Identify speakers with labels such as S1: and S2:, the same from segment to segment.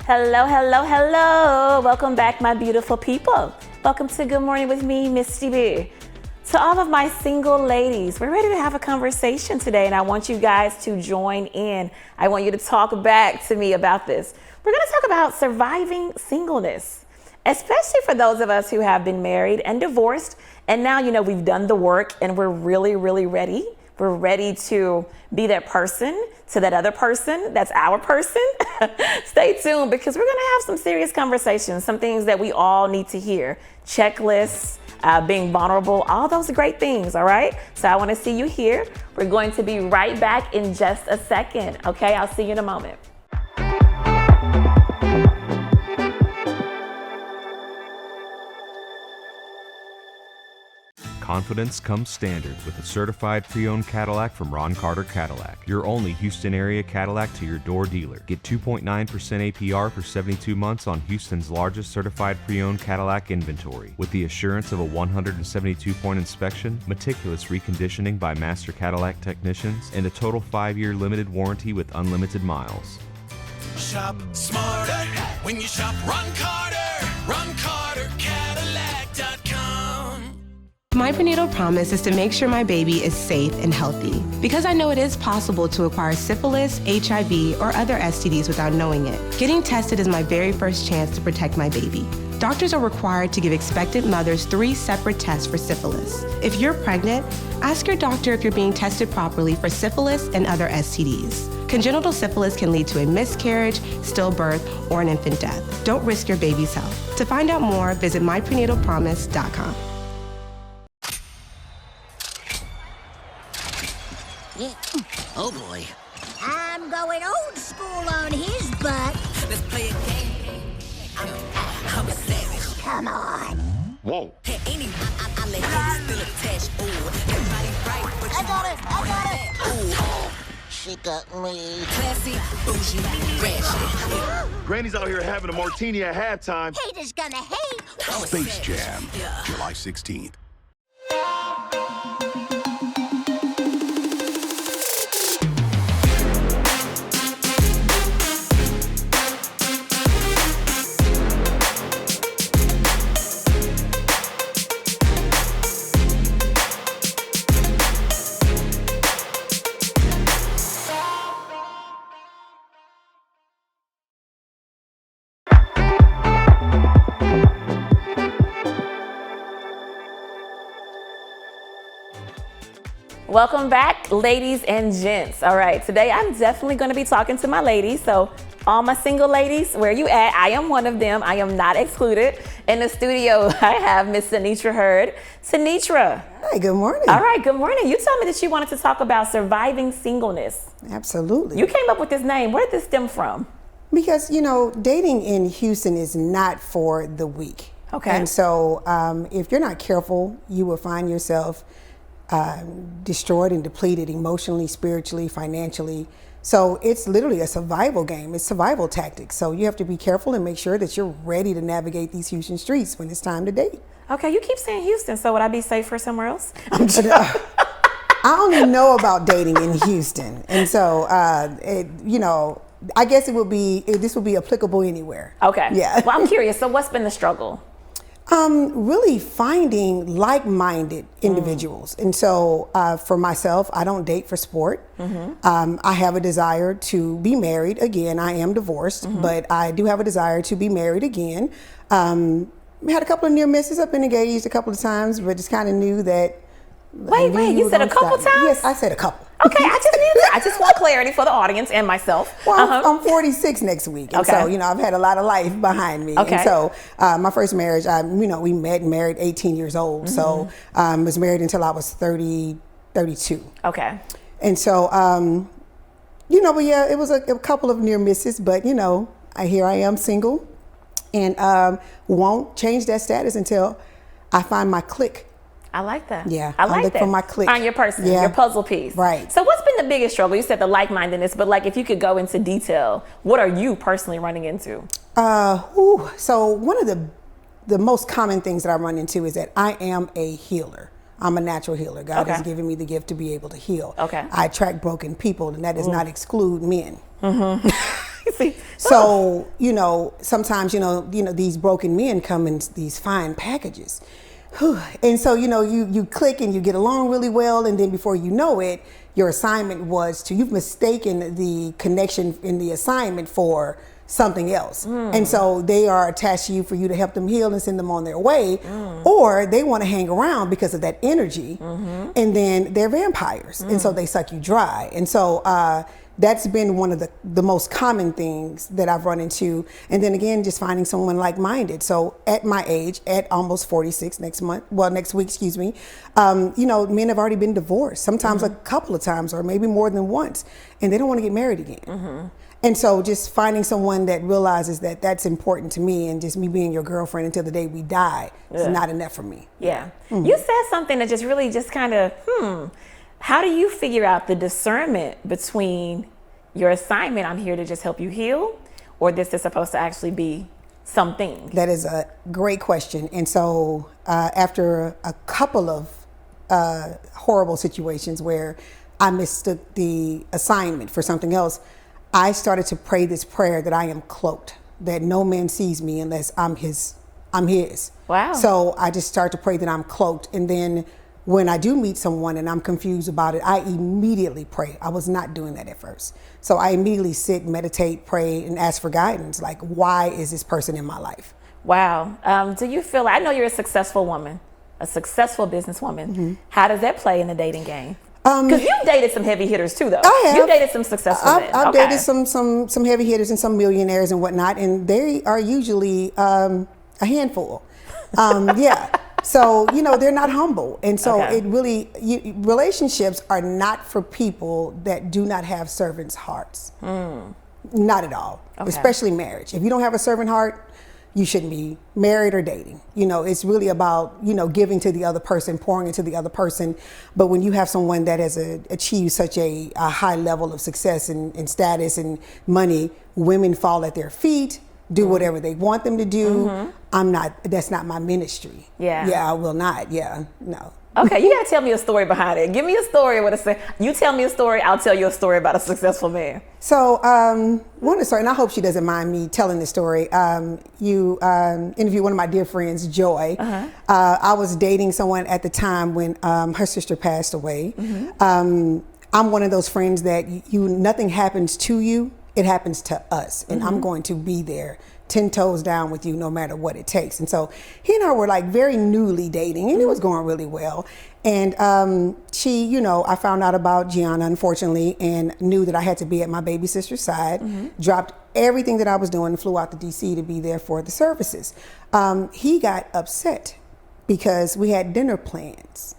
S1: Hello, hello, hello. Welcome back, my beautiful people. Welcome to Good Morning with me, Misty B. To all of my single ladies, we're ready to have a conversation today, and I want you guys to join in. I want you to talk back to me about this. We're going to talk about surviving singleness, especially for those of us who have been married and divorced, and now, we've done the work and we're really, really ready. We're ready to be that person to that other person. That's our person. Stay tuned because we're going to have some serious conversations, some things that we all need to hear. Checklists, being vulnerable, all those great things, all right? So I want to see you here. We're going to be right back in just a second, okay? I'll see you in a moment.
S2: Confidence comes standard with a certified pre-owned Cadillac from Ron Carter Cadillac, your only Houston area Cadillac to your door dealer. Get 2.9% APR for 72 months on Houston's largest certified pre-owned Cadillac inventory, with the assurance of a 172-point inspection, meticulous reconditioning by master Cadillac technicians, and a total 5-year limited warranty with unlimited miles.
S3: Shop smarter when you shop Ron Carter. Ron Carter Cadillac.com.
S4: My prenatal promise is to make sure my baby is safe and healthy, because I know it is possible to acquire syphilis, HIV, or other STDs without knowing it. Getting tested is my very first chance to protect my baby. Doctors are required to give expectant mothers 3 separate tests for syphilis. If you're pregnant, ask your doctor if you're being tested properly for syphilis and other STDs. Congenital syphilis can lead to a miscarriage, stillbirth, or an infant death. Don't risk your baby's health. To find out more, visit myprenatalpromise.com.
S5: Yeah. Oh boy. I'm going old school on his butt.
S3: Let's play a game. I'm a savage.
S5: Come on.
S6: Whoa.
S3: Hey, any I let him still attached. Ooh, everybody right, but
S5: I got it.
S3: Ooh,
S5: She got me.
S3: classy, bougie, ratchet.
S6: Granny's out here having a martini at halftime.
S5: Haters gonna hate.
S3: I'm a
S7: Space
S3: savage.
S7: Jam,
S3: Yeah.
S7: July 16th.
S1: Welcome back, ladies and gents. All right, today I'm definitely going to be talking to my ladies. So all my single ladies, where you at? I am one of them. I am not excluded. In the studio, I have Miss Sanitra Hurd. Sanitra.
S8: Hey, good morning.
S1: All right, good morning. You told me that you wanted to talk about surviving singleness.
S8: Absolutely.
S1: You came up with this name. Where did this stem from?
S8: Because, dating in Houston is not for the weak.
S1: Okay.
S8: And so if you're not careful, you will find yourself destroyed and depleted emotionally, spiritually, financially. So it's literally a survival game. It's survival tactics. So you have to be careful and make sure that you're ready to navigate these Houston streets when it's time to date.
S1: Okay, you keep saying Houston, so would I be safer somewhere else?
S8: I only know about dating in Houston. And so, I guess this would be applicable anywhere.
S1: Okay.
S8: Yeah.
S1: Well, I'm curious. So what's been the struggle?
S8: Really finding like-minded individuals. And so for myself, I don't date for sport. I have a desire to be married again. I am divorced, but I do have a desire to be married again. We had a couple of near misses. I've been engaged a couple of times, but just kind of knew that.
S1: Wait, you said a couple times?
S8: Yes, I said a couple.
S1: Okay, I just want clarity for the audience and myself.
S8: Well, I'm 46 next week, and
S1: Okay.
S8: so I've had a lot of life behind me.
S1: Okay.
S8: And so my first marriage, we met and married 18 years old. So was married until I was 32.
S1: Okay.
S8: And so but yeah, it was a couple of near misses, but here I am single, and won't change that status until I find my clique.
S1: I like that.
S8: Yeah,
S1: I
S8: I'm
S1: like
S8: looking
S1: that.
S8: for my clique.
S1: Find your person,
S8: Yeah.
S1: your puzzle piece.
S8: Right.
S1: So what's been the biggest struggle? You said the like-mindedness, but if you could go into detail, what are you personally running into?
S8: So one of the most common things that I run into is that I am a healer. I'm a natural healer. God has given me the gift to be able to heal.
S1: Okay.
S8: I attract broken people, and that does not exclude men.
S1: crazy.
S8: So, sometimes, these broken men come in these fine packages. And so, you click and you get along really well. And then before you know it, your assignment was you've mistaken the connection in the assignment for something else. And so they are attached to you for you to help them heal and send them on their way. Or they want to hang around because of that energy. And then they're vampires. And so they suck you dry. And so that's been one of the most common things that I've run into. And then again, just finding someone like-minded. So at my age, at almost 46 next week, excuse me, men have already been divorced, sometimes a couple of times or maybe more than once, and they don't want to get married again. And so just finding someone that realizes that that's important to me, and just me being your girlfriend until the day we die is not enough for me.
S1: Yeah. You said something that just really just kind of, how do you figure out the discernment between your assignment, I'm here to just help you heal, or this is supposed to actually be something?
S8: That is a great question. And so after a couple of horrible situations where I mistook the assignment for something else, I started to pray this prayer that I am cloaked, that no man sees me unless I'm his.
S1: Wow.
S8: So I just start to pray that I'm cloaked. And then when I do meet someone and I'm confused about it, I immediately pray. I was not doing that at first. So I immediately sit, meditate, pray, and ask for guidance. Like, why is this person in my life?
S1: Wow. Do you feel, I know you're a successful woman, a successful businesswoman. How does that play in the dating game? Because you've dated some heavy hitters too, though.
S8: I have.
S1: You've dated some successful men.
S8: I've dated some heavy hitters and some millionaires and whatnot, and they are usually a handful. Yeah. So, they're not humble. And so relationships are not for people that do not have servants' hearts. Not at all. Especially marriage. If you don't have a servant heart, you shouldn't be married or dating. It's really about, giving to the other person, pouring into the other person. But when you have someone that has achieved such a high level of success and status and money, women fall at their feet, do whatever they want them to do. That's not my ministry. Yeah, I will not. Yeah, no.
S1: Okay, you gotta tell me a story behind it. Give me a story. You tell me a story, I'll tell you a story about a successful man.
S8: So, one story, and I hope she doesn't mind me telling this story. You interviewed one of my dear friends, Joy. I was dating someone at the time when her sister passed away. I'm one of those friends that nothing happens to you, it happens to us, and I'm going to be there 10 toes down with you no matter what it takes. And so he and I were like very newly dating, and it was going really well. And she, I found out about Gianna, unfortunately, and knew that I had to be at my baby sister's side, dropped everything that I was doing and flew out to DC to be there for the services. He got upset because we had dinner plans,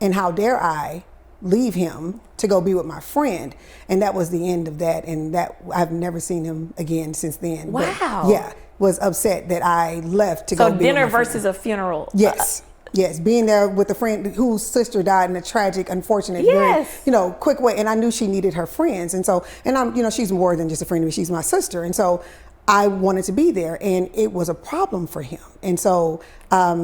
S8: and how dare I leave him to go be with my friend. And that was the end of that. And that I've never seen him again since then.
S1: Wow.
S8: But yeah, was upset that I left to go be with my friend.
S1: So dinner versus a funeral.
S8: Yes. Yes, being there with a friend whose sister died in a tragic, unfortunate, very, quick way. And I knew she needed her friends. And so, and I'm, she's more than just a friend to me. She's my sister. And so I wanted to be there, and it was a problem for him. And so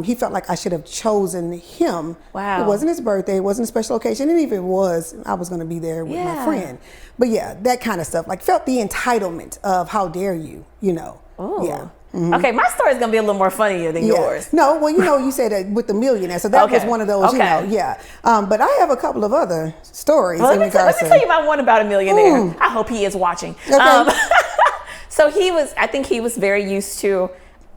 S8: he felt like I should have chosen him.
S1: Wow.
S8: It wasn't his birthday. It wasn't a special occasion. And even if it was, I was going to be there with my friend. But yeah, that kind of stuff. Like, felt the entitlement of how dare you,
S1: Ooh.
S8: Yeah.
S1: Okay, my story is going to be a little more funnier than yours.
S8: No, well, you said that with the millionaire. So that was one of those, yeah. But I have a couple of other stories.
S1: Well, let me tell you about one about a millionaire. I hope he is watching. Okay. So I think he was very used to,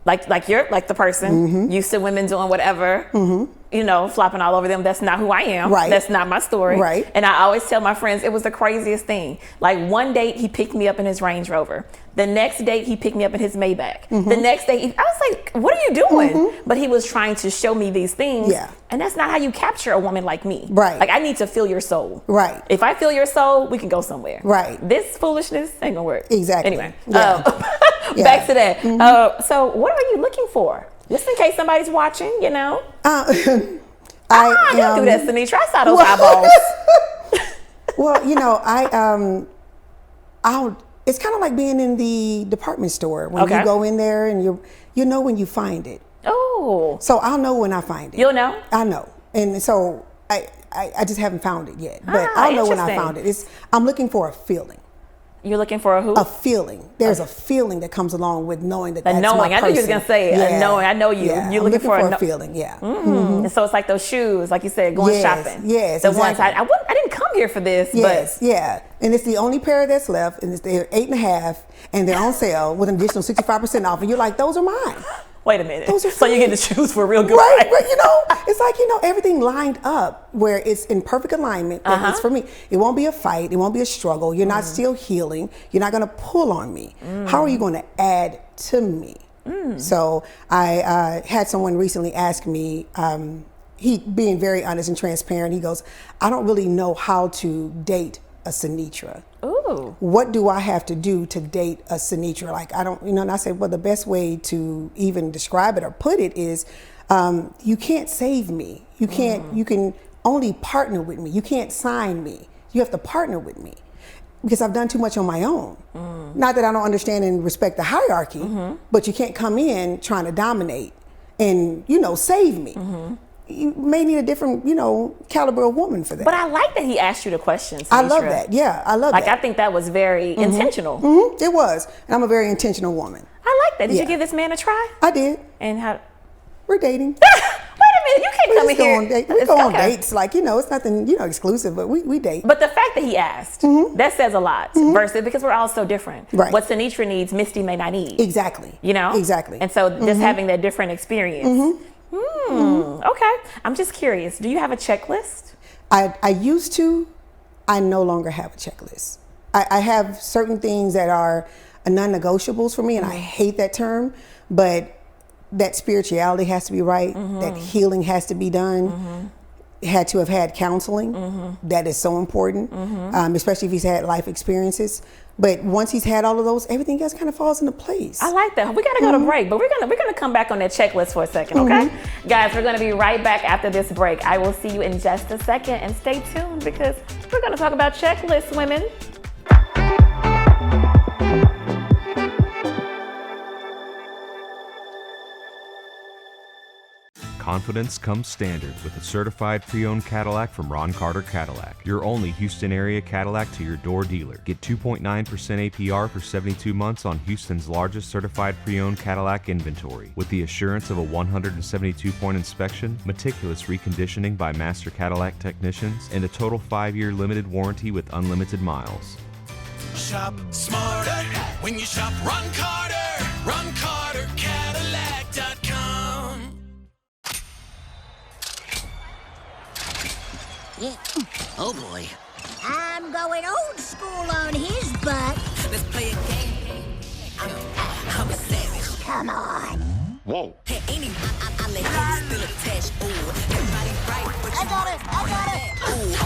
S1: like you're like the person, used to women doing whatever, flopping all over them. That's not who I am.
S8: Right.
S1: That's not my story.
S8: Right.
S1: And I always tell my friends, it was the craziest thing. Like, one date, he picked me up in his Range Rover. The next date, he picked me up in his Maybach. The next day, I was like, what are you doing? But he was trying to show me these things.
S8: Yeah.
S1: And that's not how you capture a woman like me.
S8: Right.
S1: Like, I need to feel your soul.
S8: Right.
S1: If I feel your soul, we can go somewhere.
S8: Right.
S1: This foolishness ain't gonna work.
S8: Exactly.
S1: Anyway,
S8: Yeah.
S1: back to that. So what are you looking for? Just in case somebody's watching, don't do that, Sanitra. I saw those eyeballs.
S8: Well, it's kind of like being in the department store when you go in there and you know when you find it.
S1: Oh.
S8: So I'll know when I find it.
S1: You'll know?
S8: I know. And so I just haven't found it yet, but I'll know when I found it. I'm looking for a feeling.
S1: You're looking for a who?
S8: A feeling. There's a feeling that comes along with knowing that that's
S1: knowing.
S8: my
S1: I knew you was
S8: person.
S1: gonna say a knowing. I know you.
S8: Yeah.
S1: You're
S8: I'm
S1: looking for
S8: a feeling. Yeah.
S1: And so it's like those shoes, like you said, going
S8: Yes,
S1: shopping.
S8: yes,
S1: The ones
S8: exactly.
S1: I didn't come here for this,
S8: Yes.
S1: but
S8: Yeah. And it's the only pair that's left, and they're 8.5, and they're on sale with an additional 65% off. And you're like, those are mine.
S1: wait a minute.
S8: Those are
S1: So you
S8: fine.
S1: get to choose for a real good
S8: Right,
S1: price.
S8: but it's like, everything lined up where it's in perfect alignment. That it's for me. It won't be a fight. It won't be a struggle. You're not still healing. You're not going to pull on me. How are you going to add to me? So I had someone recently ask me, he being very honest and transparent, he goes, I don't really know how to date a Sanitra.
S1: Ooh.
S8: What do I have to do to date a Sanitra? Like, I don't, and I said, well, the best way to even describe it or put it is, you can't save me. You can't, you can only partner with me. You can't sign me. You have to partner with me because I've done too much on my own. Not that I don't understand and respect the hierarchy, but you can't come in trying to dominate and, save me. You may need a different, caliber of woman for that.
S1: But I like that he asked you the questions.
S8: I love that. Yeah, I love
S1: Like,
S8: that.
S1: I think that was very intentional.
S8: It was. And I'm a very intentional woman.
S1: I like that. Did
S8: Yeah.
S1: you give this man a try?
S8: I did.
S1: And how?
S8: We're dating.
S1: Wait a minute. You can't come in
S8: Go
S1: here.
S8: on date. We
S1: It's-
S8: go on
S1: okay.
S8: dates. Like, it's nothing, exclusive, but we date.
S1: But the fact that he asked, that says a lot. Versus, because we're all so different.
S8: Right.
S1: What Sanitra needs, Misti may not need.
S8: Exactly.
S1: Exactly. And so just having that different experience. Okay. I'm just curious. Do you have a checklist?
S8: I used to. I no longer have a checklist. I have certain things that are non-negotiables for me, and I hate that term, but that spirituality has to be right. That healing has to be done. Had to have had counseling. That is so important, especially if he's had life experiences. But once he's had all of those, everything else kind of falls into place.
S1: I like that. We gotta go to break, but we're gonna come back on that checklist for a second, okay? Guys, we're gonna be right back after this break. I will see you in just a second, and stay tuned because we're gonna talk about checklists, women.
S2: Confidence comes standard with a certified pre-owned Cadillac from Ron Carter Cadillac, your only Houston area Cadillac to your door dealer. Get 2.9% APR for 72 months on Houston's largest certified pre-owned Cadillac inventory, with the assurance of a 172-point inspection, meticulous reconditioning by master Cadillac technicians, and a total 5-year limited warranty with unlimited miles.
S3: Shop smarter when you shop Ron Carter. RonCarterCadillac.com.
S5: Yeah. Oh boy. I'm going old school on his butt.
S7: Let's play a game. I'm a savage.
S5: Come on.
S6: Whoa.
S7: Hey, anyway, I let him still attached. Ooh, everybody right, but you
S5: I got it.
S7: Ooh,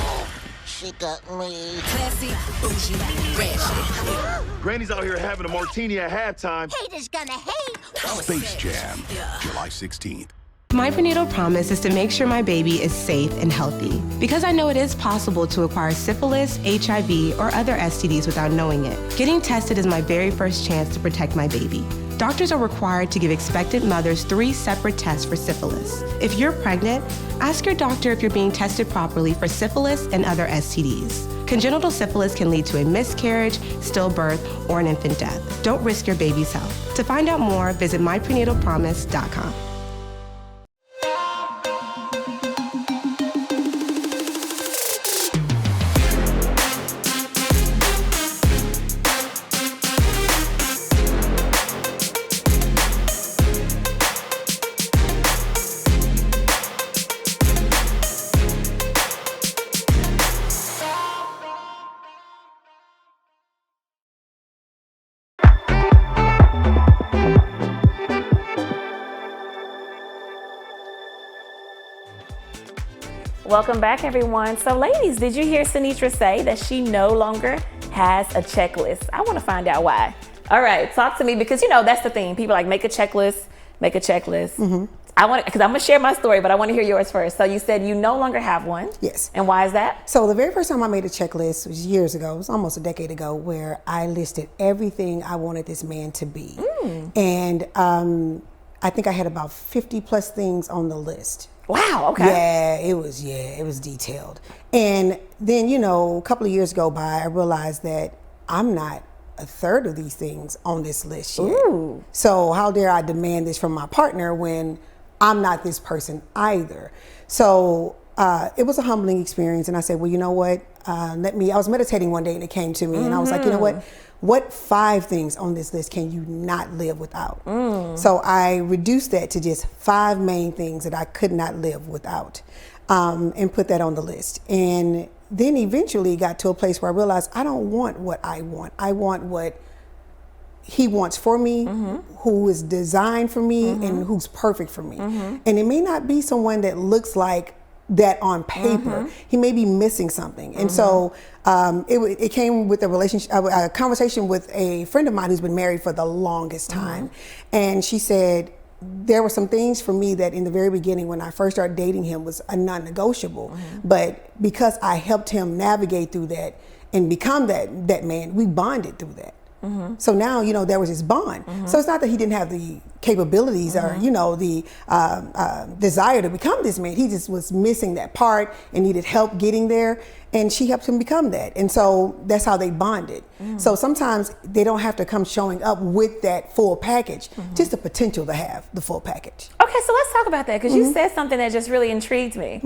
S5: She got me.
S7: classy, bougie, ratchet.
S6: Granny's out here having a martini at halftime.
S5: Haters gonna hate.
S7: I'm a
S9: Space
S7: savage.
S9: Jam, July 16th.
S4: My prenatal promise is to make sure my baby is safe and healthy because I know it is possible to acquire syphilis, HIV, or other STDs without knowing it. Getting tested is my very first chance to protect my baby. Doctors are required to give expectant mothers 3 separate tests for syphilis. If you're pregnant, ask your doctor if you're being tested properly for syphilis and other STDs. Congenital syphilis can lead to a miscarriage, stillbirth, or an infant death. Don't risk your baby's health. To find out more, visit myprenatalpromise.com.
S1: Welcome back, everyone. So, ladies, did you hear Sanitra say that she no longer has a checklist? I want to find out why. All right, talk to me because, that's the thing. People like make a checklist. I want because I'm going to share my story, but I want to hear yours first. So you said you no longer have one.
S8: Yes.
S1: And why is that?
S8: So the very first time I made a checklist was years ago. It was almost a decade ago, where I listed everything I wanted this man to be. And I think I had about 50 plus things on the list.
S1: Wow, okay.
S8: Yeah, it was detailed. And then, a couple of years go by, I realized that I'm not a third of these things on this list yet.
S1: Ooh.
S8: So how dare I demand this from my partner when I'm not this person either? So it was a humbling experience, and I said, well, you know what? I was meditating one day and it came to me, and I was like, you know what 5 things on this list can you not live without? So I reduced that to just 5 main things that I could not live without, and put that on the list. And then eventually got to a place where I realized I don't want what I want. I want what he wants for me, who is designed for me, and who's perfect for me. And it may not be someone that looks like that on paper. He may be missing something. And so it came with a conversation with a friend of mine who's been married for the longest time. And she said, there were some things for me that in the very beginning when I first started dating him was a non-negotiable. But because I helped him navigate through that and become that man, we bonded through that. So now, there was this bond. So it's not that he didn't have the capabilities or, the desire to become this man. He just was missing that part and needed help getting there. And she helped him become that. And so that's how they bonded. So sometimes they don't have to come showing up with that full package, just the potential to have the full package.
S1: Okay, so let's talk about that, because you said something that just really intrigued me.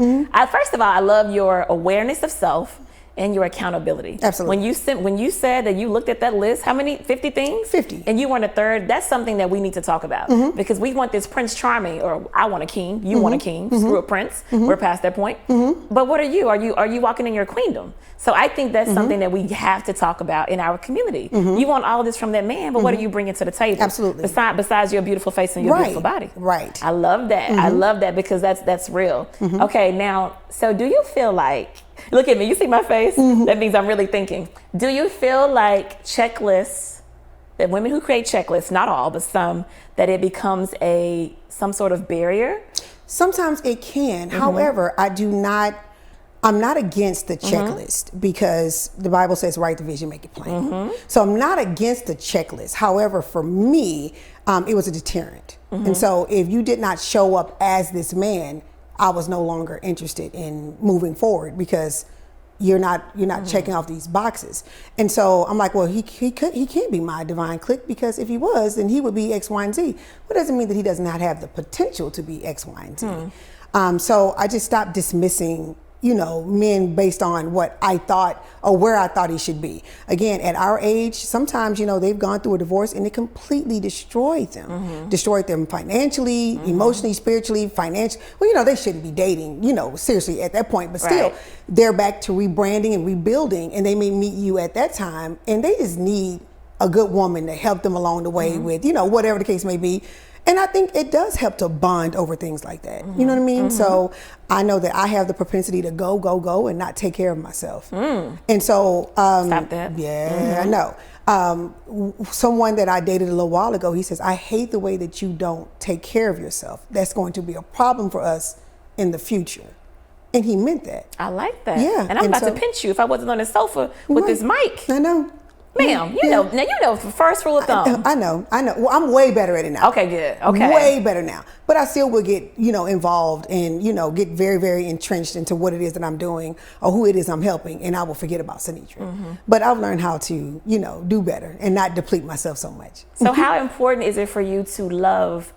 S1: First of all, I love your awareness of self and your accountability.
S8: Absolutely.
S1: When you said that you looked at that list, how many? 50 things?
S8: 50.
S1: And you weren't a third. That's something that we need to talk about, because we want this Prince Charming, or I want a king, you want a king, screw a prince. We're past that point. But what are you? Are you walking in your queendom? So I think that's something that we have to talk about in our community. You want all of this from that man, but what are you bringing to the table?
S8: Absolutely.
S1: Besides your beautiful face and your beautiful body.
S8: Right.
S1: I love that. I love that, because that's real. Okay, now, so do you feel like, look at me, you see my face? That means I'm really thinking. Do you feel like checklists, that women who create checklists, not all, but some, that it becomes some sort of barrier?
S8: Sometimes it can. However, I'm not against the checklist, because the Bible says, write the vision, make it plain. So I'm not against the checklist. However, for me, it was a deterrent. And so if you did not show up as this man, I was no longer interested in moving forward, because you're not checking off these boxes. And so I'm like, well, he can't be my divine clique, because if he was, then he would be X, Y, and Z. But it doesn't mean that he does not have the potential to be X, Y, and Z. So I just stopped dismissing men based on what I thought or where I thought he should be. Again, at our age, sometimes, they've gone through a divorce and it completely destroyed them. Destroyed them financially, emotionally, spiritually, financially. Well, they shouldn't be dating, seriously at that point, but still, they're back to rebranding and rebuilding, and they may meet you at that time, and they just need a good woman to help them along the way with, whatever the case may be. And I think it does help to bond over things like that. You know what I mean? So I know that I have the propensity to go, and not take care of myself. And so,
S1: stop that.
S8: Yeah, I know. Someone that I dated a little while ago, he says, I hate the way that you don't take care of yourself. That's going to be a problem for us in the future. And he meant that.
S1: I like that.
S8: Yeah.
S1: And I'm about to pinch you if I wasn't on the sofa with this mic.
S8: I know.
S1: Ma'am, you know, first rule of thumb.
S8: I know. Well, I'm way better at it now.
S1: Okay, good. Okay.
S8: Way better now. But I still will get, involved and, get very, very entrenched into what it is that I'm doing or who it is I'm helping, and I will forget about Sanitra. But I've learned how to, do better and not deplete myself so much.
S1: So how important is it for you to love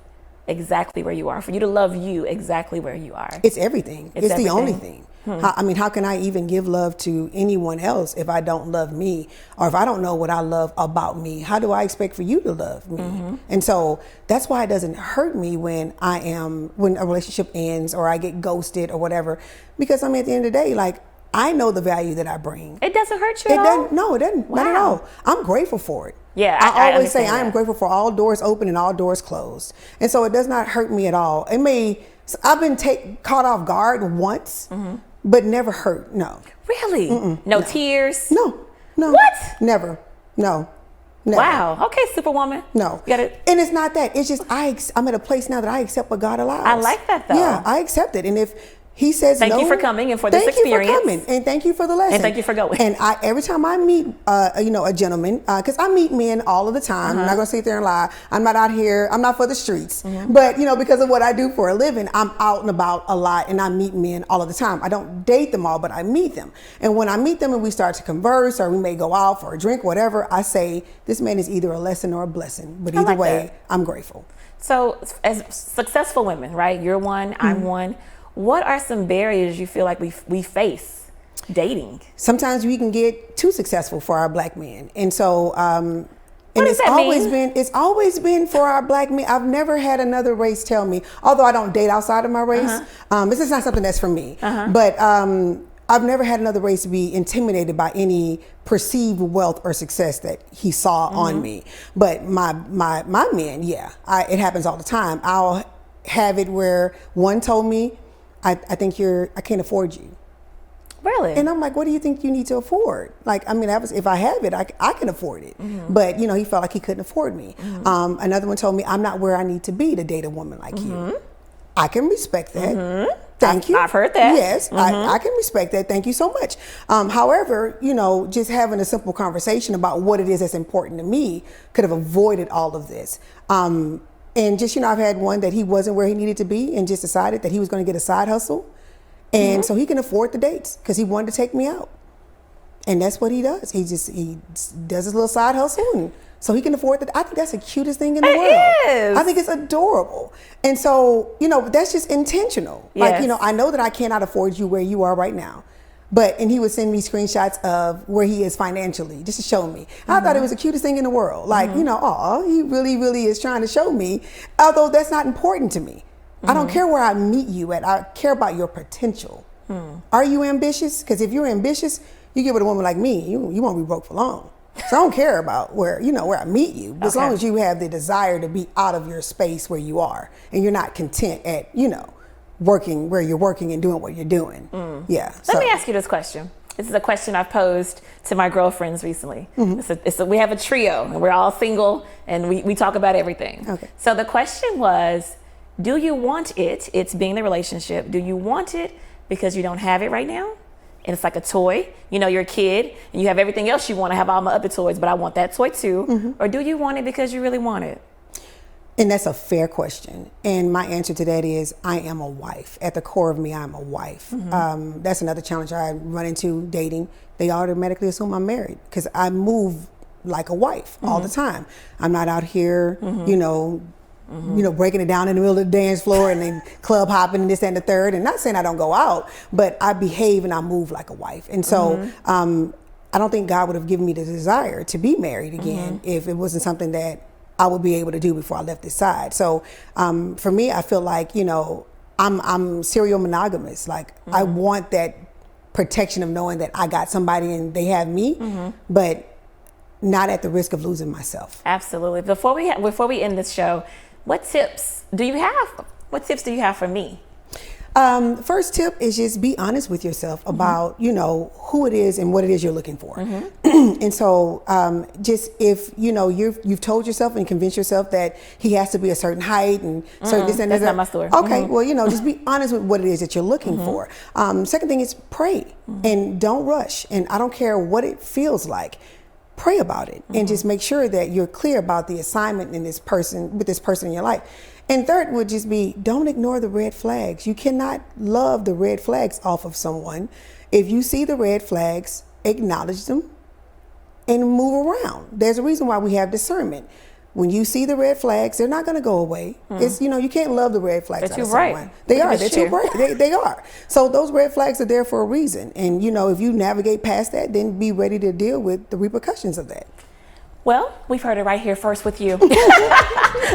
S1: exactly where you are, for you to love you exactly where you are?
S8: It's everything. It's the only thing. How can I even give love to anyone else if I don't love me, or if I don't know what I love about me? How do I expect for you to love me? And so that's why it doesn't hurt me when a relationship ends or I get ghosted or whatever, because at the end of the day, like, I know the value that I bring.
S1: It doesn't hurt you at all?
S8: No, it doesn't. Wow. Not at all. I'm grateful for it.
S1: Yeah,
S8: I always say I am grateful for all doors open and all doors closed. And so it does not hurt me at all. I've been caught off guard once, but never hurt. No.
S1: Really? No tears?
S8: No.
S1: What?
S8: Never. No. Never.
S1: Wow. Okay, Superwoman.
S8: No.
S1: Got it.
S8: And it's not that. It's just I'm at a place now that I accept what God allows.
S1: I like that, though.
S8: Yeah, I accept it. And if He says
S1: Thank
S8: no.
S1: you for coming and for this experience.
S8: Thank you for coming and thank you for the lesson.
S1: And thank you for going.
S8: And every time I meet, a gentleman, because I meet men all of the time. I'm not gonna sit there and lie. I'm not out here. I'm not for the streets. But because of what I do for a living, I'm out and about a lot, and I meet men all of the time. I don't date them all, but I meet them. And when I meet them and we start to converse, or we may go out for a drink, whatever, I say this man is either a lesson or a blessing. But either way, I'm grateful.
S1: So, as successful women, right? You're one. I'm one. What are some barriers you feel like we face dating?
S8: Sometimes we can get too successful for our black men, and so and
S1: does that mean?
S8: It's always been for our black men. I've never had another race tell me, although I don't date outside of my race. This is not something that's for me, but I've never had another race be intimidated by any perceived wealth or success that he saw on me. But my men, it happens all the time. I'll have it where one told me, I think I can't afford you.
S1: Really?
S8: And I'm like, what do you think you need to afford? Like, I mean, if I have it, I can afford it. But, he felt like he couldn't afford me. Another one told me, I'm not where I need to be to date a woman like you. I can respect that. Thank you.
S1: I've heard that.
S8: Yes, I can respect that. Thank you so much. However, just having a simple conversation about what it is that's important to me could have avoided all of this. And just, I've had one that he wasn't where he needed to be and just decided that he was going to get a side hustle. And so he can afford the dates because he wanted to take me out. And that's what he does. He does his little side hustle, and so he can afford that. I think that's the cutest thing in the world.
S1: It is.
S8: I think it's adorable. And so, that's just intentional.
S1: Yes.
S8: Like, I know that I cannot afford you where you are right now. And he would send me screenshots of where he is financially just to show me. I thought it was the cutest thing in the world. Like, he really, really is trying to show me, although that's not important to me. I don't care where I meet you at. I care about your potential. Are you ambitious? Because if you're ambitious, you get with a woman like me, you won't be broke for long. So I don't care about where I meet you. As long as you have the desire to be out of your space where you are and you're not content at, working where you're working and doing what you're doing. Yeah.
S1: Let me ask you this question. This is a question I've posed to my girlfriends recently. We have a trio and we're all single and we talk about everything.
S8: Okay.
S1: So the question was, do you want it? It's being the relationship. Do you want it because you don't have it right now? And it's like a toy. You're a kid and you have everything else you want. I have all my other toys, but I want that toy too. Or do you want it because you really want it?
S8: And that's a fair question. And my answer to that is I am a wife. At the core of me, I'm a wife. That's another challenge I run into dating. They automatically assume I'm married because I move like a wife all the time. I'm not out here, breaking it down in the middle of the dance floor and then club hopping and this and the third. And not saying I don't go out, but I behave and I move like a wife. And so I don't think God would have given me the desire to be married again if it wasn't something that I would be able to do before I left this side. So for me, I feel like, I'm serial monogamous. Like I want that protection of knowing that I got somebody and they have me, but not at the risk of losing myself.
S1: Absolutely. Before we end this show, what tips do you have? What tips do you have for me?
S8: First tip is just be honest with yourself about, who it is and what it is you're looking for. And so just if, you've told yourself and convinced yourself that he has to be a certain height and certain this and that.
S1: That's not my story.
S8: Okay, well, just be honest with what it is that you're looking for. Second thing is pray and don't rush. And I don't care what it feels like. Pray about it and just make sure that you're clear about the assignment with this person in your life. And third would just be, don't ignore the red flags. You cannot love the red flags off of someone. If you see the red flags, acknowledge them and move around. There's a reason why we have discernment. When you see the red flags, they're not going to go away. It's, you can't love the red flags.
S1: They're too bright.
S8: Someone. They're too bright. They are. So those red flags are there for a reason. And, if you navigate past that, then be ready to deal with the repercussions of that.
S1: Well, we've heard it right here first with you.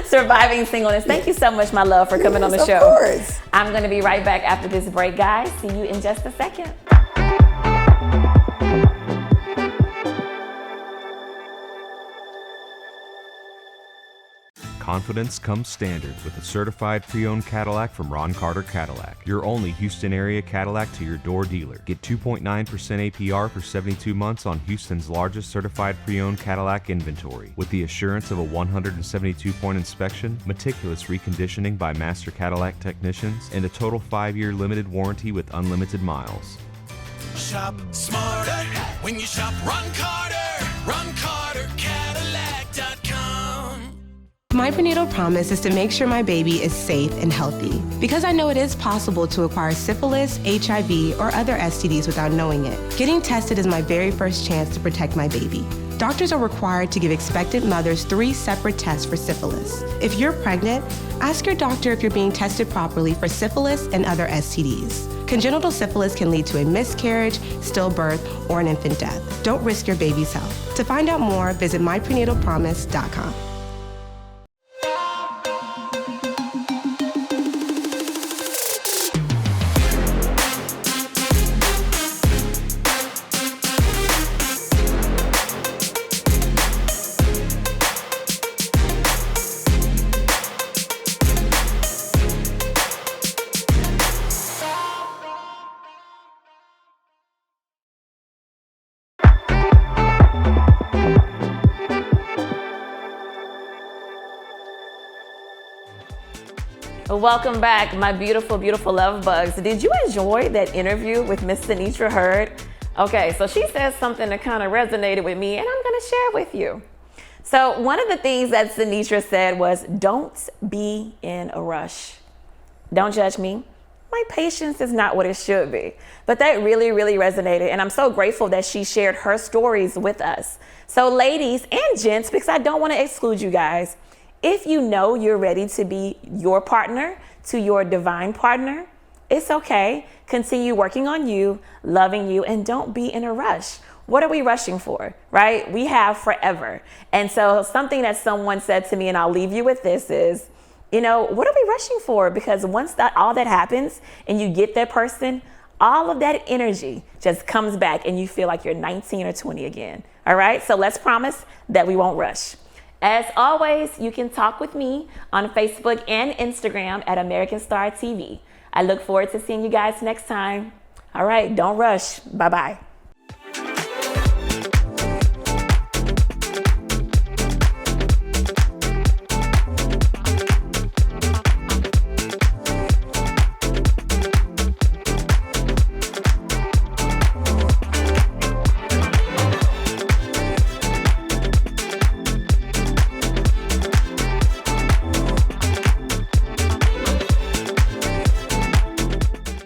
S1: Surviving Singleness. Thank you so much, my love, for coming on the show.
S8: Of course.
S1: I'm going to be right back after this break, guys. See you in just a second.
S2: Confidence comes standard with a certified pre-owned Cadillac from Ron Carter Cadillac, your only Houston area Cadillac to your door dealer. Get 2.9% APR for 72 months on Houston's largest certified pre-owned Cadillac inventory, with the assurance of a 172-point inspection, meticulous reconditioning by master Cadillac technicians, and a total 5-year limited warranty with unlimited miles.
S3: Shop smarter when you shop Ron Carter. RonCarterCadillac.com.
S4: My prenatal promise is to make sure my baby is safe and healthy, because I know it is possible to acquire syphilis, HIV, or other STDs without knowing it. Getting tested is my very first chance to protect my baby. Doctors are required to give expectant mothers 3 separate tests for syphilis. If you're pregnant, ask your doctor if you're being tested properly for syphilis and other STDs. Congenital syphilis can lead to a miscarriage, stillbirth, or an infant death. Don't risk your baby's health. To find out more, visit myprenatalpromise.com.
S1: Welcome back, my beautiful, beautiful love bugs. Did you enjoy that interview with Miss Sanitra Hurd? Okay, so she said something that kind of resonated with me, and I'm going to share with you. So one of the things that Sanitra said was, don't be in a rush. Don't judge me. My patience is not what it should be. But that really, really resonated, and I'm so grateful that she shared her stories with us. So ladies and gents, because I don't want to exclude you guys, if you know you're ready to be your partner to your divine partner, it's okay. Continue working on you, loving you, and don't be in a rush. What are we rushing for, right? We have forever. And so something that someone said to me, and I'll leave you with this, is, you know, what are we rushing for? Because once all that happens and you get that person, all of that energy just comes back and you feel like you're 19 or 20 again. All right? So let's promise that we won't rush. As always, you can talk with me on Facebook and Instagram at American Star TV. I look forward to seeing you guys next time. All right, don't rush. Bye-bye.